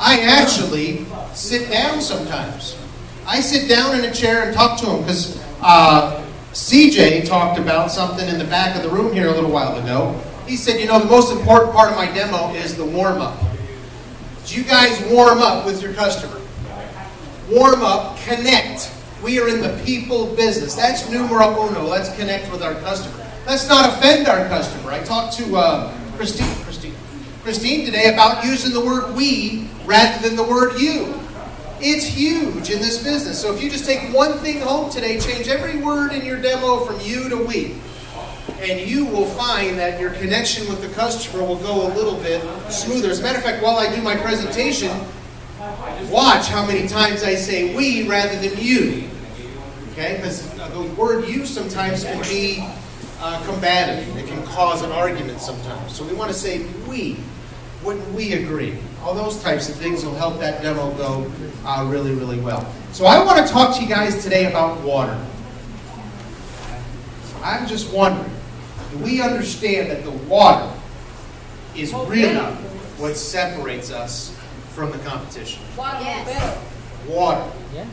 I actually sit down sometimes. I sit down in a chair and talk to them because CJ talked about something in the back of the room here a little while ago. He said, you know, the most important part of my demo is the warm-up. You guys warm up with your customer. Warm up, connect. We are in the people business. That's numero uno. Let's connect with our customer. Let's not offend our customer. I talked to Christine today about using the word we rather than the word you. It's huge in this business. So if you just take one thing home today, change every word in your demo from you to we, and you will find that your connection with the customer will go a little bit smoother. As a matter of fact, while I do my presentation, watch how many times I say we rather than you. Okay? Because the word you sometimes can be combative. It can cause an argument sometimes. So we want to say we. Wouldn't we agree? All those types of things will help that demo go really, really well. So I want to talk to you guys today about water. I'm just wondering, do we understand that the water is really what separates us from the competition? Yes. Water. Yeah.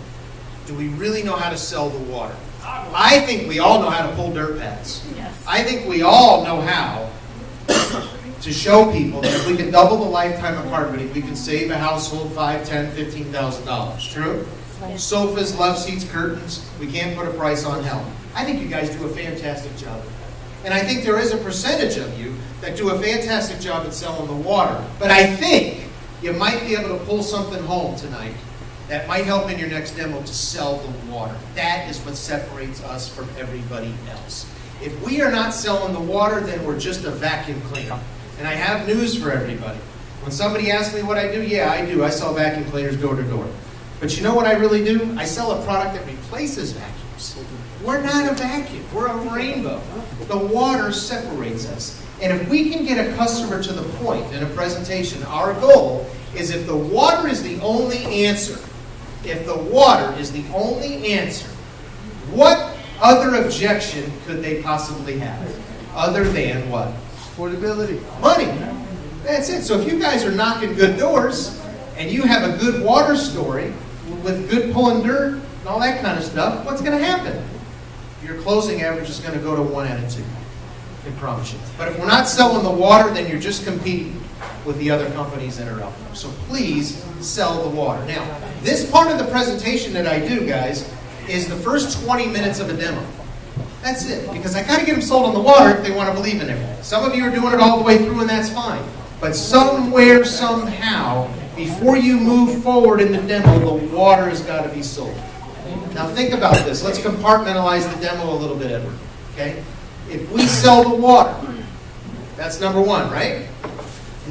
Do we really know how to sell the water? I think we all know how to pull dirt pads. Yes. I think we all know how to show people that if we can double the lifetime of carpeting, we can save a household $5,000, $10,000, $15,000. True? Sofas, love seats, curtains. We can't put a price on hell. I think you guys do a fantastic job. And I think there is a percentage of you that do a fantastic job at selling the water. But I think you might be able to pull something home tonight that might help in your next demo to sell the water. That is what separates us from everybody else. If we are not selling the water, then we're just a vacuum cleaner. And I have news for everybody. When somebody asks me what I do, yeah, I do. I sell vacuum cleaners door to door. But you know what I really do? I sell a product that replaces vacuums. We're not a vacuum. We're a rainbow. The water separates us. And if we can get a customer to the point in a presentation, our goal is if the water is the only answer, what other objection could they possibly have? Other than what? Affordability. Money. That's it. So if you guys are knocking good doors and you have a good water story with good pulling dirt and all that kind of stuff, what's going to happen? Your closing average is going to go to 1 out of 2. I can promise you. But if we're not selling the water, then you're just competing with the other companies that are out there. So please sell the water. Now, this part of the presentation that I do, guys, is the first 20 minutes of a demo. That's it. Because I got to get them sold on the water if they want to believe in everything. Some of you are doing it all the way through, and that's fine. But somewhere, somehow, before you move forward in the demo, the water has got to be sold. Now think about this. Let's compartmentalize the demo a little bit, Edward. Okay? If we sell the water, that's number 1, right?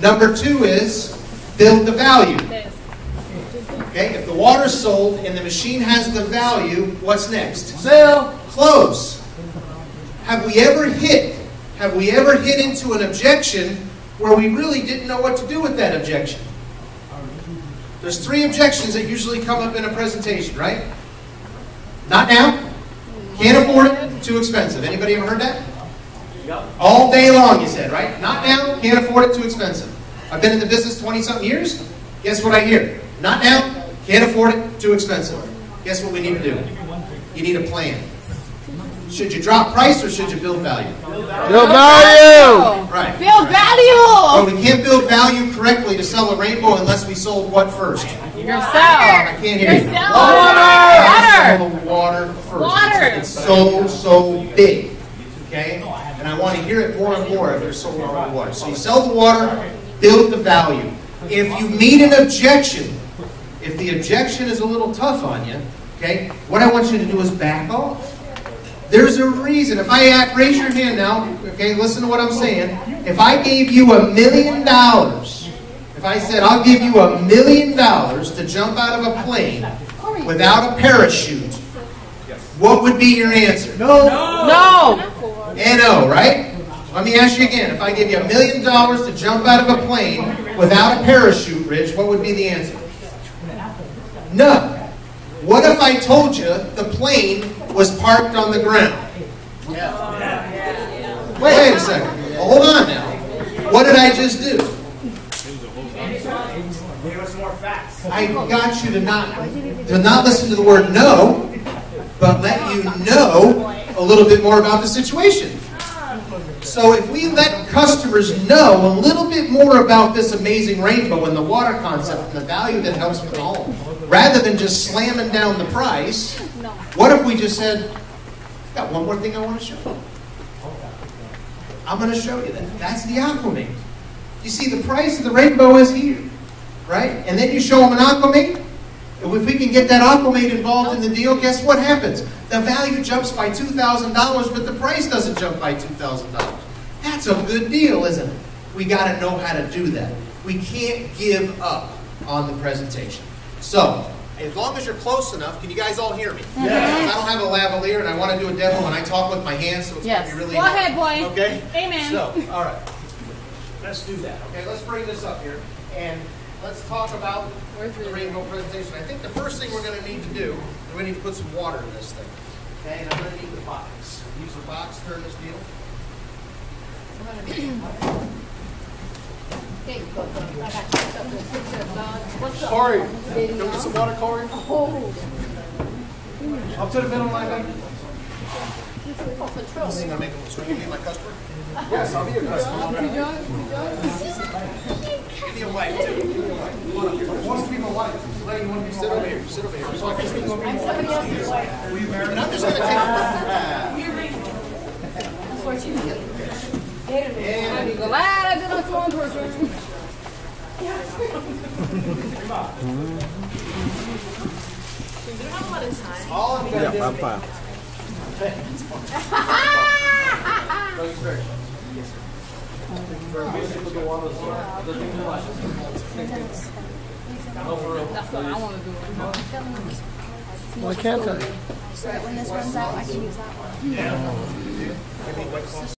Number 2 is build the value. Okay? If the water's sold and the machine has the value, what's next? Sale. Close. Have we ever hit into an objection where we really didn't know what to do with that objection? There's 3 objections that usually come up in a presentation, right? Not now. Can't afford it. Too expensive. Anybody ever heard that? All day long, you said, right? Not now. Can't afford it. Too expensive. I've been in the business 20-something years. Guess what I hear? Not now. Can't afford it. Too expensive. Guess what we need to do? You need a plan. Should you drop price or should you build value? Build value. Right. Build value. Well, we can't build value correctly to sell a rainbow unless we sold what first? Yourself. I can't hear you. Water. Sell the water first. Water. It's so big. Okay? And I want to hear it more and more if you're sold on the water. So you sell the water, build the value. If you meet an objection, if the objection is a little tough on you, okay, what I want you to do is back off. There's a reason. If I raise your hand now, okay, listen to what I'm saying. If I gave you $1 million, if I said I'll give you $1 million to jump out of a plane without a parachute, what would be your answer? No. No. N-O, right? Let me ask you again. If I give you $1 million to jump out of a plane without a parachute, Rich, what would be the answer? No. What if I told you the plane was parked on the ground? Wait a second. Well, hold on now. What did I just do? Give us more facts. I got you to not listen to the word no, but let you know a little bit more about the situation. So if we let customers know a little bit more about this amazing rainbow and the water concept and the value that helps with the home, rather than just slamming down the price, what if we just said, I've got one more thing I want to show you. I'm going to show you that. That's the Aquamate. You see, the price of the rainbow is here, right? And then you show them an Aquamate. If we can get that Aquamate involved in the deal, guess what happens? The value jumps by $2,000, but the price doesn't jump by $2,000. That's a good deal, isn't it? We got to know how to do that. We can't give up on the presentation. So, as long as you're close enough, can you guys all hear me? Yes. I don't have a lavalier, and I want to do a demo, and I talk with my hands, so it's going to be really Go hard. ahead, boy. Okay? Amen. So, all right. Let's do that. Okay, let's bring this up here, and let's talk about the rainbow presentation. I think the first thing we're going to need to do, we're going to need to put some water in this thing. Okay, and I'm going to need the box. Use the box, turn this deal. Corey, you want some water, Corey? Up to the middle line, baby. This thing going to make it, so you be my customer? Yes, I'll be your customer. Give me a wipe, too. Give me a wipe. Come on up here. Who wants to be my wife? Ray, you want to be sit over here. Sit over here. So I can speak on me. I'm somebody else's wife. Were you married? And I'm just going to take I'm glad I did it for one person. all I'm going to do. I'm fine. That's what I want to do. Why can't I? So that when this runs out, I can use that one.